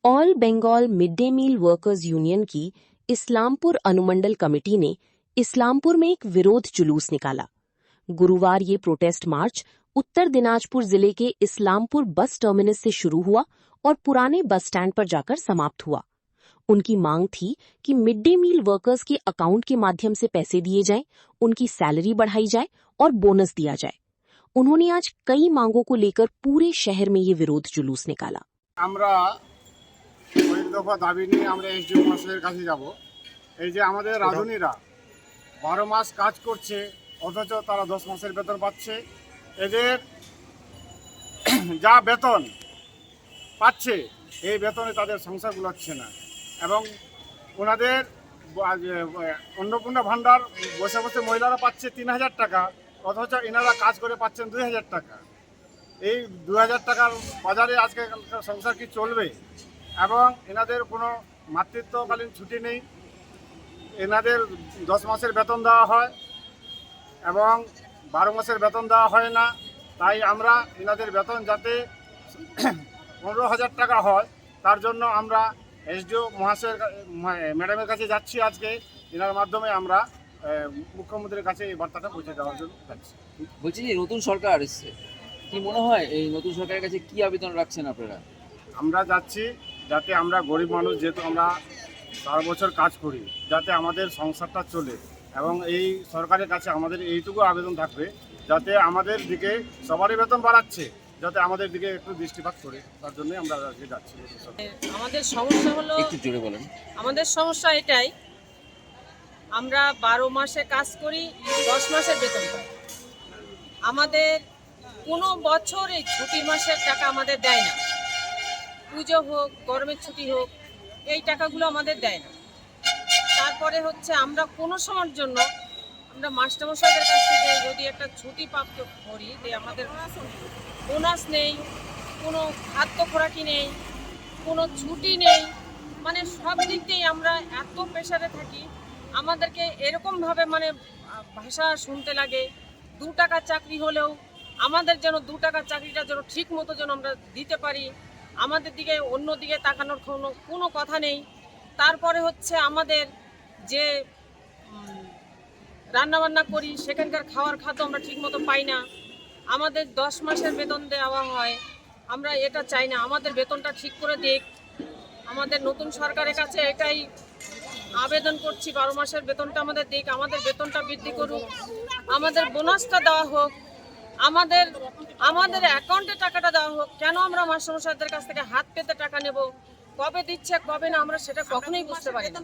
All Bengal mid day meal workers union की इस्लामपुर अनुमंडल committee ने इस्लामपुर में एक विरोध जुलूस निकाला। गुरुवार ये प्रोटेस्ट मार्च उत्तर दिनाजपुर जिले के इस्लामपुर बस टर्मिनस से शुरू हुआ और पुराने बस स्टैंड पर जाकर समाप्त हुआ। उनकी मांग थी कि मिड डे मील वर्कर्स के अकाउंट के माध्यम से पैसे दिए जाएं, उनकी सैलरी बढ़ाई जाए और बोनस दिया जाए। उन्होंने आज कई मांगों को लेकर पूरे शहर में ये विरोध जुलूस निकाला। আমরা ওই দফা দাবি নিয়ে আমরা এসডিও মহাশয়ের কাছে যাব। এই যে আমাদের রাঁধুনিরা 12 মাস কাজ করছে অথচ তারা 10 মাসের বেতন পাচ্ছে। এদের যা বেতন পাচ্ছে এই বেতনে তাদের সংসার গুলাচ্ছে না এবং ওনাদের অন্নপূর্ণা ভাণ্ডার বসে বসে মহিলারা পাচ্ছে 3000 টাকা অথচ এনারা কাজ করে পাচ্ছেন 2000 টাকা। এই 2000 টাকার বাজারে আজকে সংসার কি চলবে? এবং এনাদের কোনো মাতৃত্বকালীন ছুটি নেই, এনাদের 10 মাসের বেতন দেওয়া হয় এবং 12 মাসের বেতন দেওয়া হয় না। তাই আমরা এনাদের বেতন যাতে 15,000 টাকা হয় তার জন্য আমরা এসডিও মহাশয়ের ম্যাডামের কাছে যাচ্ছি। আজকে এনার মাধ্যমে আমরা মুখ্যমন্ত্রীর কাছে এই বার্তাটা পৌঁছে দেওয়ার জন্য যাচ্ছি। বলছি যে নতুন সরকার এসছে, কি মনে হয় এই নতুন সরকারের কাছে কি আবেদন রাখছেন আপনারা? আমরা যাচ্ছি যাতে আমরা গরিব মানুষ, যেহেতু আমরা 4 বছর কাজ করি, যাতে আমাদের সংসারটা চলে এবং এই সরকারের কাছে আমাদের এইটুকু আবেদন থাকবে যাতে আমাদের দিকে সবারই বেতন বাড়াচ্ছে, যাতে আমাদের দিকে একটু দৃষ্টিপাত করে, তার জন্যই আমরা আজকে যাচ্ছি। আমাদের সমস্যা হলো, একটু জোরে বলেন। আমাদের সমস্যা এটাই, আমরা 12 মাসে কাজ করি, 10 মাসের বেতন পাই। আমাদের কোনো বছর এই ছুটির মাসের টাকা আমাদের দেয় না। পুজো হোক, গরমের ছুটি হোক, এই টাকাগুলো আমাদের দেয় না। তারপরে হচ্ছে আমরা কোনো সময়ের জন্য আমরা মাস্টারমশাইদের কাছ থেকে যদি একটা ছুটি প্রাপ্ত করি, যে আমাদের বোনাস নেই, কোনো খাদ্য খোরাকি নেই, কোনো ছুটি নেই, মানে সব দিক দিয়ে আমরা এত প্রেশারে থাকি। আমাদেরকে এরকমভাবে মানে ভাষা শুনতে লাগে, 2 টাকার চাকরি হলেও আমাদের যেন 2 টাকার চাকরিটা যেন ঠিক মতো যেন আমরা দিতে পারি, আমাদের দিকে অন্য দিকে তাকানোর কোনো কথা নেই। তারপরে হচ্ছে আমাদের যে রান্নাবান্না করি সেখানকার খাওয়ার খাদ্য আমরা ঠিক মতো পাই না। আমাদের 10 মাসের বেতন দেওয়া হয়, আমরা এটা চাই না। আমাদের বেতনটা ঠিক করে দিক। আমাদের নতুন সরকারের কাছে এটাই আবেদন করছি, 12 মাসের বেতনটা আমাদের দিক, আমাদের বেতনটা বৃদ্ধি করুক, আমাদের বোনাসটা দেওয়া হোক, আমাদের অ্যাকাউন্টে টাকাটা দেওয়া হোক। কেন আমরা মাস্টারমশাইদের কাছ থেকে হাত পেতে টাকা নেব? কবে দিচ্ছে কবে না আমরা সেটা কখনোই বুঝতে পারি না।